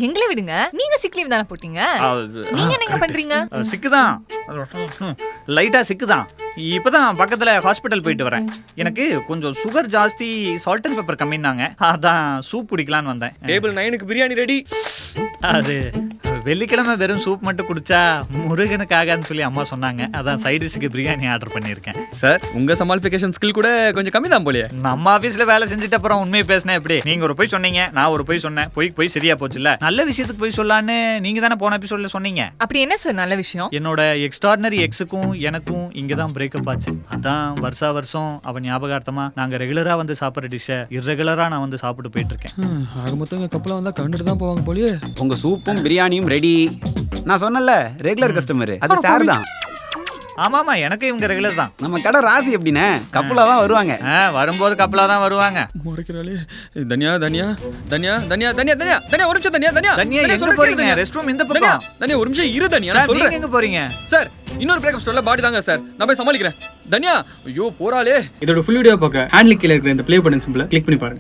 எங்களை விடுங்க, நீங்க சிக் லீவ் தானே போட்டீங்க. நீங்க என்ன பண்றீங்க? சிக்குதான், லைட்டா சிக்குதான். இப்பதான் பக்கத்துல ஹாஸ்பிட்டல் போயிட்டு வரேன். எனக்கு கொஞ்சம் சுகர் ஜாஸ்தி, சால்ட் அண்ட் பெப்பர் கம்மின்னாங்க. அதான் சூப் குடிக்கலான்னு வந்தேன். டேபிள் 9க்கு பிரியாணி ரெடி. அது வெள்ளிக்கிழமை வெறும் சூப் மட்டும் குடிச்சா முருகனுக்காகன்னு சொல்லி அம்மா சொன்னாங்க. அதான் சைடிஷ்க்கு பிரியாணி ஆர்டர் பண்ணியிருக்கேன். சார், உங்க சமாளிஃபிகேஷன் ஸ்கில் கூட கொஞ்சம் கம்மி தான் போலியே. நம்ம ஆபீஸ்ல வேலை செஞ்சுட்டு அப்புறம் உண்மையை பேசினேன் எப்படி? நீங்க ஒரு பொய் சொன்னீங்க, நான் ஒரு பொய் சொன்னேன். பொய் சரியா போச்சுல்ல. நல்ல விஷயத்துக்கு போய் சொல்லான்னு நீங்க தானே போன எபிசோட்ல சொன்னீங்க. அப்படி என்ன சார் நல்ல விஷயம்? என்னோட எக்ஸ்ட்ராடினரி எக்ஸுக்கும் எனக்கும் இங்கதான் பிரேக்கப் ஆச்சு. அதான் வருஷம் அவன் ஞாபகார்த்தமா நாங்க ரெகுலரா வந்து சாப்பிட்ற டிஷ்ஷை இர்ரெகுலரா நான் வந்து சாப்பிட்டு போயிட்டு இருக்கேன். ஆக மொத்தம் கப்பலாம் வந்தா கண்டுட்டு தான் போவாங்க போலியே. உங்க சூப்பும் பிரியாணியும் ரெடி. நான் சொன்னல ரெகுலர் கஸ்டமர் அது சார் தான். ஆமாமா, எனக்கு இவங்க ரெகுலர் தான். நம்ம கடை ராசி எப்படின்னு கப்பலா தான் வருவாங்க. வரும்போது கப்பலா தான் வருவாங்க. முறைக்கிறாளே. தனியா தனியா தனியா தனியா தனியா தனியா தனியா ஒரு நிமிஷம். தனியா தனியா தனியா எங்க போறீங்க? ரெஸ்ட் ரூம் இந்த பக்கம். தனியா ஒரு நிமிஷம் இரு தனியா. நான் நீங்க சொல்றேன். எங்க போறீங்க? சார், இன்னொரு பிரேக்கப் ஸ்டோர்ல பாடி தாங்க சார். நான் போய் சமாளிக்கிறேன். தனியா, ஐயோ போறாளே. இதோட ஃபுல் வீடியோ பார்க்க ஹேண்ட்லிங்க் கீழ இருக்கிற இந்த ப்ளே பட்டன் சிம்பிளை கிளிக் பண்ணி பாருங்க.